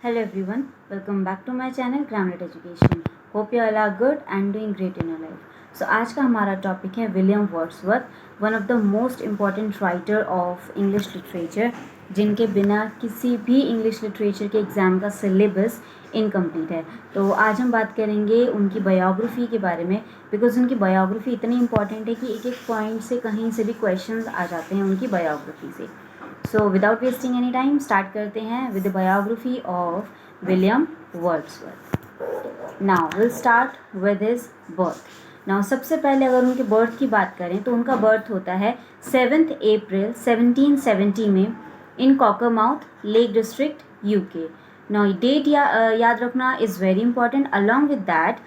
Hello everyone, welcome back to my channel Grammarly Education. Hope you all are good and doing great in your life. So आज का हमारा topic है William Wordsworth, one of the most important writer of English literature, जिनके बिना किसी भी English literature के exam का सिलेबस इनकम्प्लीट है. तो आज हम बात करेंगे उनकी बायोग्राफी के बारे में, बिकॉज उनकी बायोग्राफी इतनी इंपॉर्टेंट है कि एक एक पॉइंट से कहीं से भी क्वेश्चंस आ जाते हैं उनकी बायोग्राफी से. So without wasting any time start करते हैं with the biography of William Wordsworth. Now will start with his birth. Now सबसे पहले अगर उनके बर्थ की बात करें तो उनका बर्थ होता है 7 अप्रैल 1770 में in Cockermouth Lake District UK. Now date याद रखना is very important. Along with that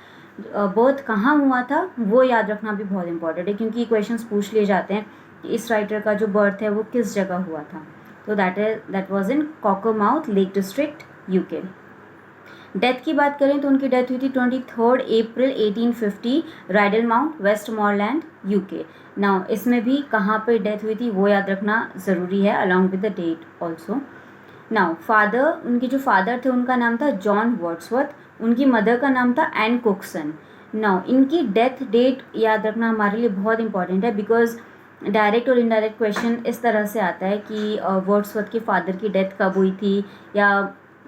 birth कहाँ हुआ था वो याद रखना भी बहुत इंपॉर्टेंट है, क्योंकि क्वेश्चंस पूछ लिए जाते हैं कि इस राइटर का जो बर्थ है वो किस जगह हुआ था. तो that was in Cockermouth Lake District UK. Death की बात करें तो उनकी डेथ हुई थी 23 April 1850 Rydal Mount Westmorland UK. Now इसमें भी कहाँ पे डेथ हुई थी वो याद रखना ज़रूरी है along with the date also. Now father, उनके जो फादर थे उनका नाम था जॉन वर्ड्सवर्थ, उनकी मदर का नाम था एन कुक्सन. नाउ इनकी डेथ डेट याद रखना हमारे लिए बहुत इंपॉर्टेंट है, बिकॉज डायरेक्ट और इनडायरेक्ट क्वेश्चन इस तरह से आता है कि वर्ड्सवर्थ के फादर की डेथ कब हुई थी या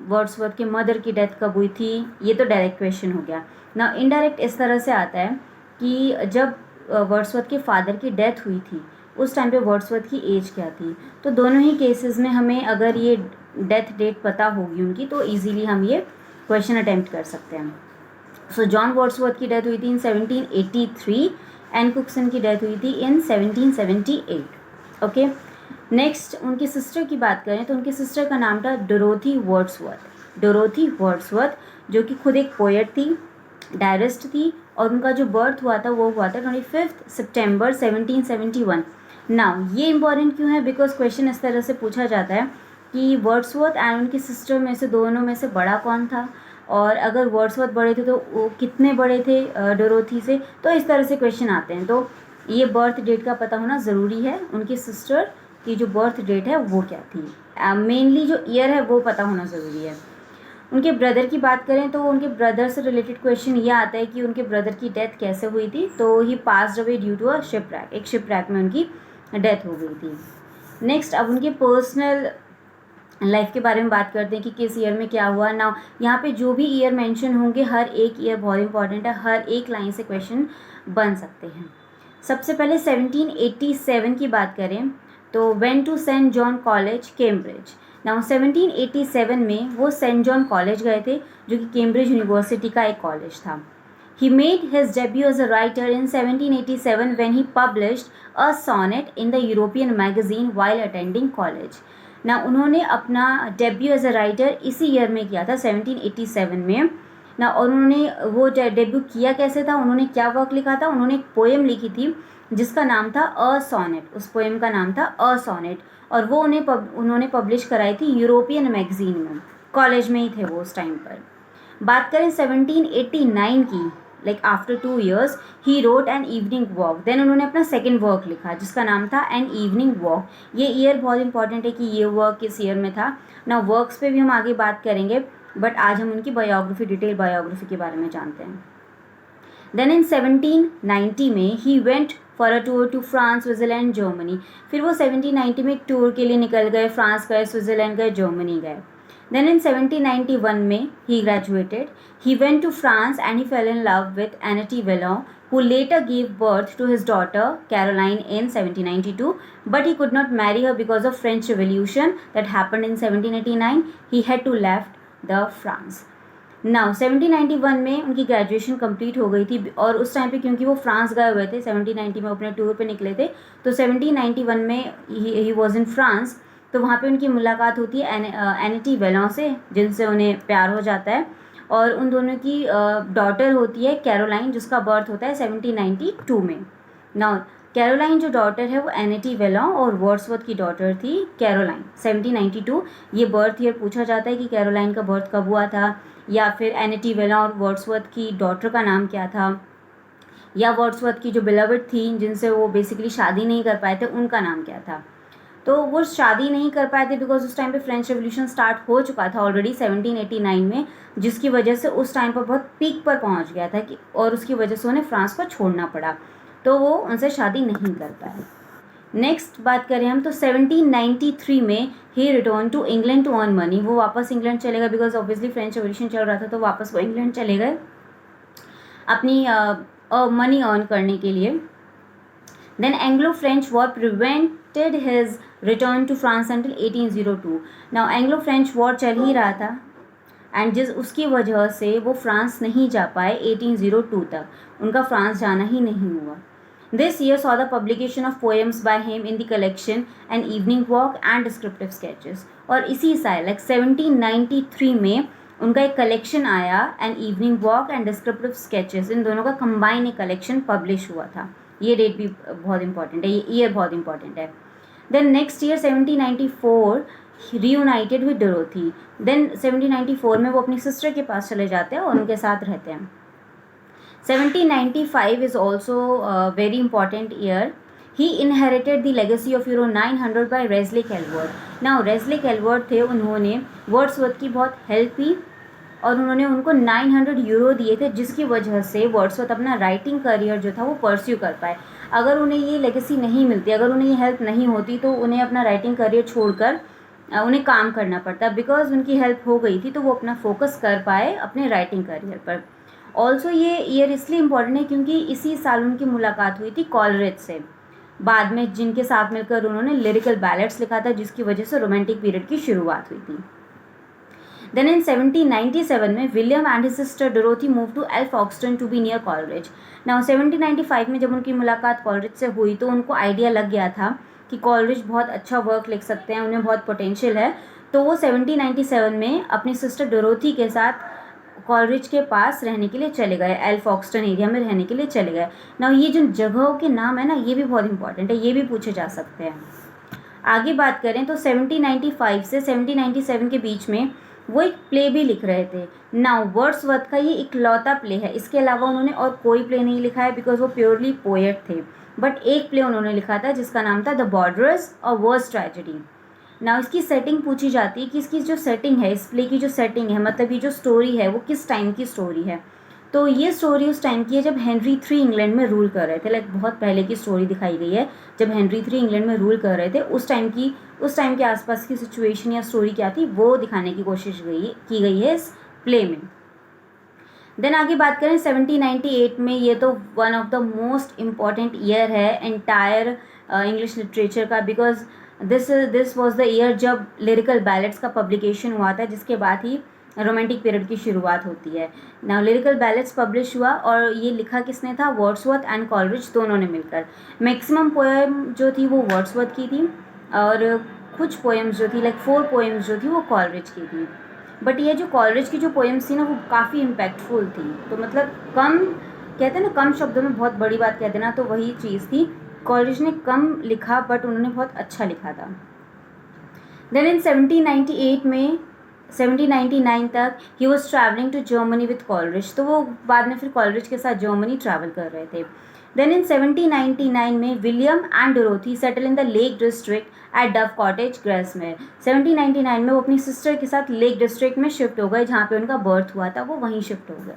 वर्ड्सवर्थ के मदर की डेथ कब हुई थी. ये तो डायरेक्ट क्वेश्चन हो गया. ना इनडायरेक्ट इस तरह से आता है कि जब वर्ड्सवर्थ के फादर की डेथ हुई थी उस टाइम पे वर्ड्सवर्थ की एज क्या थी. तो दोनों ही केसेस में हमें अगर ये डेथ डेट पता होगी उनकी तो इजीली हम ये क्वेश्चन अटेम्प्ट कर सकते हैं. सो जॉन वर्ड्सवर्थ की डेथ हुई थी इन 1783. एन कुक्सन की डेथ हुई थी इन 1778. ओके. नेक्स्ट उनकी सिस्टर की बात करें तो उनकी सिस्टर का नाम था डोरोथी वर्ड्सवर्थ. डोरोथी वर्ड्सवर्थ जो कि खुद एक पोएट थी, डायरिस्ट थी, और उनका जो बर्थ हुआ था वो हुआ था 25 सितंबर 1771. नाउ ये इंपॉर्टेंट क्यों है, बिकॉज क्वेश्चन इस तरह से पूछा जाता है कि वर्ड्सवर्थ एंड उनकी सिस्टर में से दोनों में से बड़ा कौन था, और अगर वर्ड्सवर्थ बड़े थे तो वो कितने बड़े थे डोरोथी से. तो इस तरह से क्वेश्चन आते हैं. तो ये बर्थ डेट का पता होना ज़रूरी है. उनकी सिस्टर की जो बर्थ डेट है वो क्या थी, मेनली जो ईयर है वो पता होना ज़रूरी है. उनके ब्रदर की बात करें तो उनके ब्रदर से रिलेटेड क्वेश्चन ये आता है कि उनके ब्रदर की डेथ कैसे हुई थी. तो he passed away due to a shipwreck. एक शिपरैक में उनकी डेथ हो गई थी. नेक्स्ट अब उनके पर्सनल लाइफ के बारे में बात करते हैं कि किस ईयर में क्या हुआ. ना यहाँ पे जो भी ईयर मेंशन होंगे हर एक ईयर बहुत इंपॉर्टेंट है, हर एक लाइन से क्वेश्चन बन सकते हैं. सबसे पहले 1787 की बात करें तो went to Saint John college Cambridge. Now 1787 में वो सेंट जॉन कॉलेज गए थे जो कि कैम्ब्रिज यूनिवर्सिटी का एक कॉलेज था. He made his debut as a writer in 1787 when he published a sonnet in the European magazine while attending college. ना उन्होंने अपना डेब्यू एज अ राइटर इसी ईयर में किया था 1787 में ना. और उन्होंने वो डेब्यू किया कैसे था, उन्होंने क्या वर्क लिखा था, उन्होंने एक पोएम लिखी थी जिसका नाम था अ सॉनेट. उस पोएम का नाम था अ सॉनेट, और वो उन्होंने पब्लिश कराई थी यूरोपियन मैगजीन में. कॉलेज में ही थे वो उस टाइम पर. बात करें 1789 की, लाइक आफ्टर 2 years ही wrote an evening walk. Then उन्होंने अपना सेकेंड वर्क लिखा जिसका नाम था एन इवनिंग वॉक. ये ईयर बहुत इंपॉर्टेंट है कि ये वर्क किस ईयर में था. ना वर्क्स पे भी हम आगे बात करेंगे, बट आज हम उनकी बायोग्राफी, डिटेल बायोग्राफी के बारे में जानते हैं. देन इन 1790 में he went for a tour to France, Switzerland, Germany. फिर वो 1790 में एक टूर के लिए निकल गए, फ्रांस गए, स्विट्ज़रलैंड गए, जर्मनी गए. Then in 1791 में he graduated. He went to France and he fell in love with Annette Villon, who later gave birth to his daughter Caroline in 1792. But he could not marry her because of French Revolution that happened in 1789. He had to left the France. Now 1791 में उनकी graduation complete हो गई थी, और उस time पे क्योंकि वो फ्रांस गए हुए थे 1790 में अपने टूर पे निकले थे, तो 1791 में ही वॉज इन फ्रांस. तो वहाँ पे उनकी मुलाकात होती है एनिटी वेलों से, जिनसे उन्हें प्यार हो जाता है, और उन दोनों की डॉटर होती है कैरोलाइन, जिसका बर्थ होता है 1792 में. नाउ कैरोलाइन जो डॉटर है वो एनिटी वेलों, और वर्ड्सवर्थ की डॉटर थी कैरोलाइन. 1792 ये बर्थ ईयर पूछा जाता है कि कैरोलाइन का बर्थ कब हुआ था, या फिर एनिटी वेलों और वर्ड्सवर्थ की डॉटर का नाम क्या था, या वर्ड्सवर्थ की जो बिलवड थी जिनसे वो बेसिकली शादी नहीं कर पाए थे उनका नाम क्या था. तो वो शादी नहीं कर पाए थे बिकॉज उस टाइम पे फ्रेंच रेवोल्यूशन स्टार्ट हो चुका था ऑलरेडी 1789 में, जिसकी वजह से उस टाइम पर बहुत पीक पर पहुंच गया था कि और उसकी वजह से उन्हें फ्रांस को छोड़ना पड़ा, तो वो उनसे शादी नहीं कर पाए। नेक्स्ट बात करें हम तो 1793 में ही return to England to earn money. वो वापस इंग्लैंड चले गए बिकॉज ऑब्वियसली फ्रेंच रेवोल्यूशन चल रहा था, तो वापस वो इंग्लैंड चले गए अपनी मनी अर्न करने के लिए। Then Anglo French war prevented his return to France until 1802। Now Anglo French war चल ही रहा था एंड उसकी वजह से वो फ्रांस नहीं जा पाए 1802 तक, उनका फ्रांस जाना ही नहीं हुआ। This year saw the publication of poems by him in the collection An Evening Walk and Descriptive Sketches। और इसी साल लाइक 1793 में उनका एक कलेक्शन आया An Evening Walk and Descriptive Sketches, इन दोनों का कंबाइन एक कलेक्शन पब्लिश हुआ था। ये डेट भी बहुत इंपॉर्टेंट है, ये ईयर बहुत इंपॉर्टेंट है। Then next year 1794 reunited with Dorothy। Then 1794 में वो अपनी सिस्टर के पास चले जाते हैं और उनके साथ रहते हैं। 1795 is also a very important year. He inherited the legacy of euro 900 by Wesley Calvert। Now Wesley Calvert थे, उन्होंने वर्ड्सवर्थ की बहुत हेल्प की और उन्होंने उनको 900 यूरो दिए थे, जिसकी वजह से वर्ड्सवर्थ अपना राइटिंग करियर जो था वो परस्यू कर पाए। अगर उन्हें ये लेगेसी नहीं मिलती, अगर उन्हें ये हेल्प नहीं होती, तो उन्हें अपना राइटिंग करियर छोड़कर उन्हें काम करना पड़ता। बिकॉज उनकी हेल्प हो गई थी तो वो अपना फोकस कर पाए अपने राइटिंग करियर पर। ऑल्सो ये ईयर इसलिए इम्पॉर्टेंट है क्योंकि इसी साल उनकी मुलाकात हुई थी कॉलरिज से, बाद में जिनके साथ मिलकर उन्होंने लिरिकल बैलेट्स लिखा था, जिसकी वजह से रोमांटिक पीरियड की शुरुआत हुई थी। देन इन 1797 में William and his sister Dorothy move to Alfoxden to be near Coleridge. Now 1795 में जब उनकी मुलाकात कॉलरिज से हुई तो उनको आइडिया लग गया था कि कॉलरिज बहुत अच्छा वर्क लिख सकते हैं, उन्हें बहुत पोटेंशियल है, तो वो 1797 में अपनी सिस्टर डोरोथी के साथ कॉलरिज के पास रहने के लिए चले गए, एल्फॉक्सटन एरिया में रहने के लिए चले गए। ना ये जो जगहों के नाम है ना, ये भी बहुत इंपॉर्टेंट है, ये भी पूछे जा सकते हैं। आगे बात करें तो 1795 से 1797 के बीच में वो एक प्ले भी लिख रहे थे। नाउ वर्ड्सवर्थ का ये इकलौता प्ले है, इसके अलावा उन्होंने और कोई प्ले नहीं लिखा है बिकॉज वो प्योरली पोएट थे, बट एक प्ले उन्होंने लिखा था जिसका नाम था द बॉर्डरर्स और वर्स ट्रेजेडी। ना इसकी सेटिंग पूछी जाती है कि इसकी जो सेटिंग है, इस प्ले की जो सेटिंग है, मतलब ये जो स्टोरी है वो किस टाइम की स्टोरी है। तो ये स्टोरी उस टाइम की है जब हेनरी III इंग्लैंड में रूल कर रहे थे, लाइक बहुत पहले की स्टोरी दिखाई गई है, जब हेनरी III इंग्लैंड में रूल कर रहे थे उस टाइम के आसपास की सिचुएशन या स्टोरी क्या थी वो दिखाने की कोशिश की गई है इस प्ले में। देन आगे बात करें 1798 में, ये तो one of the most important year है एंटायर इंग्लिश लिटरेचर का, because this was the year जब लिरिकल बैलेट्स का पब्लिकेशन हुआ था, जिसके बाद ही रोमांटिक पीरियड की शुरुआत होती है। नाउ लिरिकल बैलेट्स पब्लिश हुआ और ये लिखा किसने था, वर्ड्सवर्थ एंड कॉलरिज दोनों ने मिलकर। मैक्सिमम पोएम जो थी वो वर्ड्सवर्थ की थी और कुछ पोएम्स जो थी लाइक 4 पोएम्स जो थी वो कॉलरिज की थी। बट ये जो कॉलरिज की जो पोएम्स थी ना वो काफ़ी इम्पैक्टफुल थी, तो मतलब कम कहते हैं ना, कम शब्दों में बहुत बड़ी बात कहते हैं ना, तो वही चीज़ थी। कॉलरिज ने कम लिखा बट उन्होंने बहुत अच्छा लिखा था। देन इन 1798 में 1799 तक he was travelling to Germany with Coleridge, तो वो बाद में फिर कॉलरिज के साथ जर्मनी ट्रैवल कर रहे थे। देन इन 1799 में William and Dorothy settle in the Lake District at Dove Cottage Grasmere. 1799 में वो अपनी सिस्टर के साथ लेक डिस्ट्रिक्ट में शिफ्ट हो गए, जहाँ पे उनका बर्थ हुआ था वो वहीं शिफ्ट हो गए।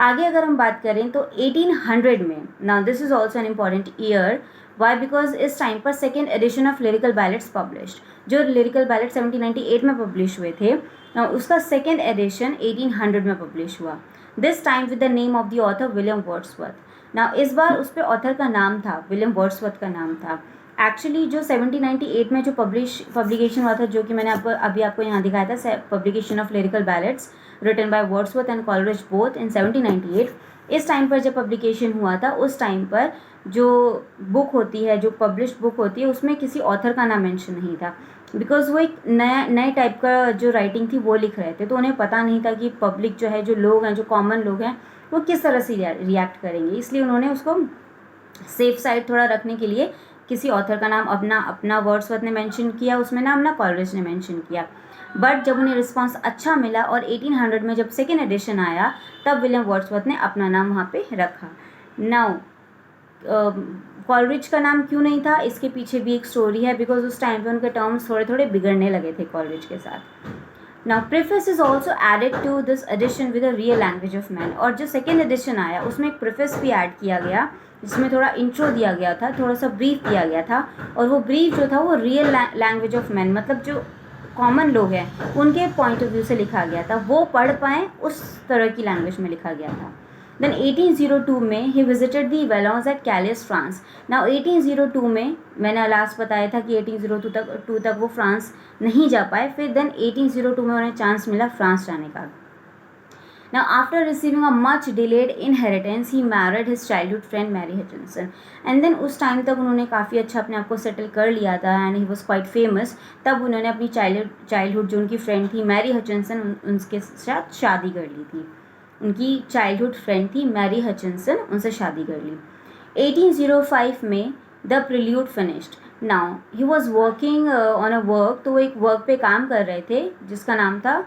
आगे अगर हम बात करें तो 1800 में, now this is also an important year, why because इस टाइम पर second edition of lyrical ballets published. जो लिरिकल बैलेट 1798 में पब्लिश हुए थे, उसका सेकेंड एडिशन 1800 में पब्लिश हुआ, this time with the name of the author William Wordsworth. Now इस बार उस पर ऑथर का नाम था, विलियम वर्ड्सवर्थ का नाम था। एक्चुअली जो 1798 में जो पब्लिकेशन हुआ था, जो कि मैंने अभी आपको यहाँ दिखाया था, publication of lyrical ballads written by Wordsworth and Coleridge both in 1798, इस टाइम पर जब पब्लिकेशन हुआ था उस टाइम पर जो बुक होती है, जो पब्लिश्ड बुक होती है, उसमें किसी ऑथर का नाम मेंशन नहीं था, बिकॉज वो एक नए टाइप का जो राइटिंग थी वो लिख रहे थे, तो उन्हें पता नहीं था कि पब्लिक जो है, जो लोग हैं, जो कॉमन लोग हैं, वो किस तरह से रिएक्ट करेंगे, इसलिए उन्होंने उसको सेफ साइड थोड़ा रखने के लिए किसी ऑथर का नाम अपना वर्ड्सवर्थ ने मेंशन किया उसमें नाम, ना कॉलरिज ने मेंशन किया। बट जब उन्हें रिस्पांस अच्छा मिला और 1800 में जब सेकेंड एडिशन आया तब विलियम वर्ड्सवर्थ ने अपना नाम वहाँ पे रखा। नाउ कॉलरिज का नाम क्यों नहीं था, इसके पीछे भी एक स्टोरी है, बिकॉज उस टाइम पे उनके टर्म्स थोड़े थोड़े बिगड़ने लगे थे कॉलरिज के साथ. Now preface is also added to this edition with a real language of man. और जो सेकेंड एडिशन आया उसमें एक प्रीफेस भी ऐड किया गया, जिसमें थोड़ा इंट्रो दिया गया था, थोड़ा सा ब्रीफ दिया गया था. और वो ब्रीफ जो था वो रियल लैंग्वेज ऑफ मैन, मतलब जो कॉमन लोग हैं उनके पॉइंट ऑफ व्यू से लिखा गया था, वो पढ़ पाएँ उस तरह की लैंग्वेज में लिखा गया था. देन 1802 में he visited the Vallons at Calais France. Now 1802 में मैंने लास्ट बताया था कि 1802 तक वो फ्रांस नहीं जा पाए, फिर देन 1802 में उन्हें चांस मिला फ्रांस जाने का. Now, after receiving a much delayed inheritance, he married his childhood friend Mary Hutchinson. And then उस टाइम तक उन्होंने काफ़ी अच्छा अपने आप को सेटल कर लिया था and he was quite famous. तब उन्होंने अपनी चाइल्डहुड जो उनकी फ्रेंड थी मैरी हचिनसन, उनके साथ शादी कर ली थी. उनकी चाइल्डहुड फ्रेंड थी मैरी हचिनसन, उनसे शादी कर ली. 1805 में the prelude finished. Now he was working on a work, तो वो एक वर्क पे काम कर रहे थे जिसका नाम था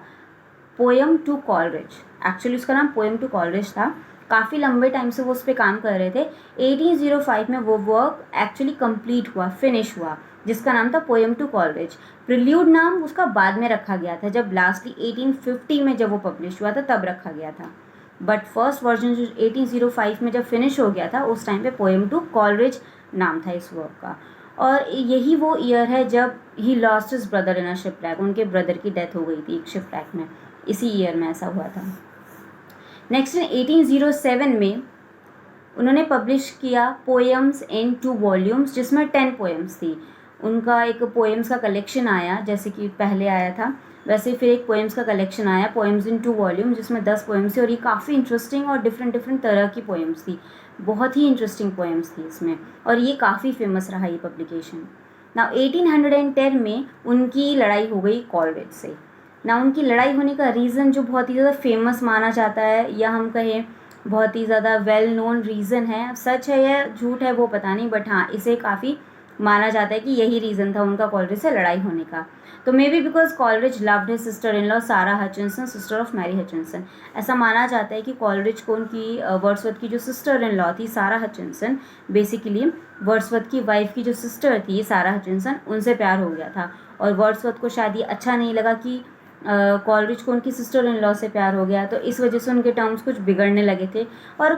पोएम टू कॉलरिज. एक्चुअली उसका नाम पोएम टू कॉलरिज था. काफ़ी लंबे टाइम से वो उस पर काम कर रहे थे. 1805 में वो वर्क एक्चुअली कंप्लीट हुआ, फिनिश हुआ, जिसका नाम था पोएम टू कॉलरिज. प्रिल्यूड नाम उसका बाद में रखा गया था, जब लास्टली 1850 में जब वो पब्लिश हुआ था तब रखा गया था. बट फर्स्ट वर्जन जो 1805 में जब फिनिश हो गया था उस टाइम पे पोएम टू कॉलरिज नाम था इस वर्क का. और यही वो ईयर है जब he lost his brother in a shipwreck. उनके ब्रदर की डेथ हो गई थी एक शिपरैक में, इसी ईयर में ऐसा हुआ था. नेक्स्ट इन 1807 में उन्होंने पब्लिश किया पोएम्स इन 2 वॉल्यूम्स, जिसमें 10 पोएम्स थी. उनका एक पोएम्स का कलेक्शन आया, जैसे कि पहले आया था वैसे फिर एक पोएम्स का कलेक्शन आया, पोएम्स इन 2 वॉल्यूम, जिसमें 10 पोएम्स थी. और ये काफ़ी इंटरेस्टिंग और डिफरेंट तरह की पोएम्स थी, बहुत ही इंटरेस्टिंग पोएम्स थी इसमें, और ये काफ़ी फेमस रहा ये पब्लिकेशन. नाउ 1810 में उनकी लड़ाई हो गई कॉलरिज से. ना उनकी लड़ाई होने का रीज़न जो बहुत ही ज़्यादा फेमस माना जाता है, या हम कहें बहुत ही ज़्यादा वेल नोन रीज़न है, सच है या झूठ है वो पता नहीं, बट हाँ इसे काफ़ी माना जाता है कि यही रीज़न था उनका कॉलरिज से लड़ाई होने का. तो may be because Coleridge loved his sister in law Sara Hutchinson, sister of Mary Hutchinson. ऐसा माना जाता है कि कॉलरिज को उनकी वर्ड्सवर्थ की जो सिस्टर इन लॉ थी सारा हचिनसन, बेसिकली वर्ड्सवर्थ की वाइफ की जो सिस्टर थी सारा हचिनसन, उनसे प्यार हो गया था. और वर्ड्सवर्थ को शायद ये अच्छा नहीं लगा कि कॉलरिज को उनकी सिस्टर इन लॉ से प्यार हो गया, तो इस वजह से उनके टर्म्स कुछ बिगड़ने लगे थे. और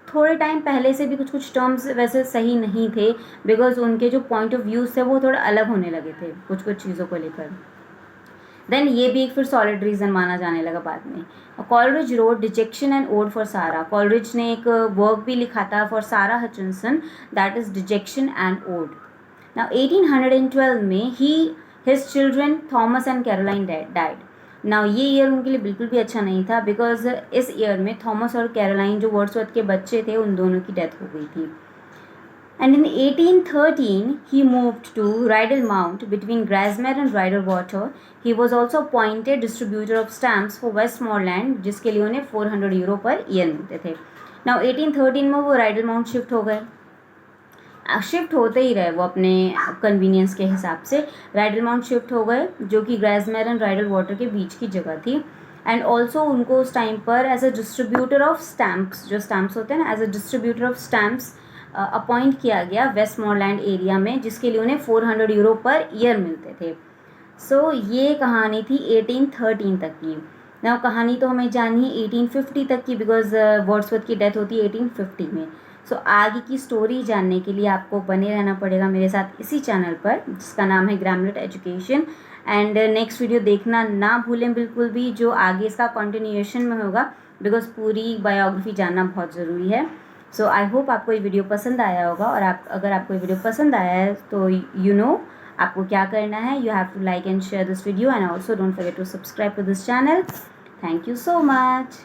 थोड़े टाइम पहले से भी कुछ टर्म्स वैसे सही नहीं थे, बिकॉज उनके जो पॉइंट ऑफ व्यूज़ थे वो थोड़ा अलग होने लगे थे कुछ चीज़ों को लेकर. देन ये भी एक फिर सॉलिड रीज़न माना जाने लगा बाद में. Coleridge wrote dejection and ode for Sara. Coleridge ने एक वर्क भी लिखा था for Sara Hutchinson, that is dejection and ode. Now 1812 में his children Thomas and Caroline died. Now ये ईयर उनके लिए बिल्कुल भी अच्छा नहीं था, बिकॉज इस ईयर में थॉमस और कैरोलाइन जो वर्ड्सवर्थ के बच्चे थे उन दोनों की डेथ हो गई थी. And in 1813 he moved to Rydal Mount between Grasmere and Rydal Water. He was also appointed distributor of stamps for Westmorland, जिसके लिए उन्हें 400 यूरो पर ईयर मिलते थे. नाउ 1813 में वो राइडल माउंट शिफ्ट हो गए. शिफ्ट होते ही रहे वो अपने कन्वीनियंस के हिसाब से. राइडल माउंट शिफ्ट हो गए जो कि ग्रासमेर एंड राइडल वाटर के बीच की जगह थी. एंड ऑल्सो उनको उस टाइम पर as a distributor of stamps, जो स्टैम्प्स होते हैं ना, as a distributor of stamps appoint किया गया वेस्टमोरलैंड एरिया में, जिसके लिए उन्हें 400 यूरो पर ईयर मिलते थे. सो ये कहानी थी 1813 तक की. ना कहानी तो हमें जाननी है 1850 तक की, बिकॉज वर्ड्सवर्थ की डेथ होती है 1850 में. सो आगे की स्टोरी जानने के लिए आपको बने रहना पड़ेगा मेरे साथ इसी चैनल पर, जिसका नाम है ग्रामलेट एजुकेशन. एंड नेक्स्ट वीडियो देखना ना भूलें बिल्कुल भी, जो आगे इसका कंटिन्यूएशन में होगा, बिकॉज पूरी बायोग्राफी जानना बहुत ज़रूरी है. सो आई होप आपको ये वीडियो पसंद आया होगा. और अगर आपको ये वीडियो पसंद आया है तो यू नो आपको क्या करना है. You have to like and share this video, and also don't forget to subscribe to this channel. Thank you so much.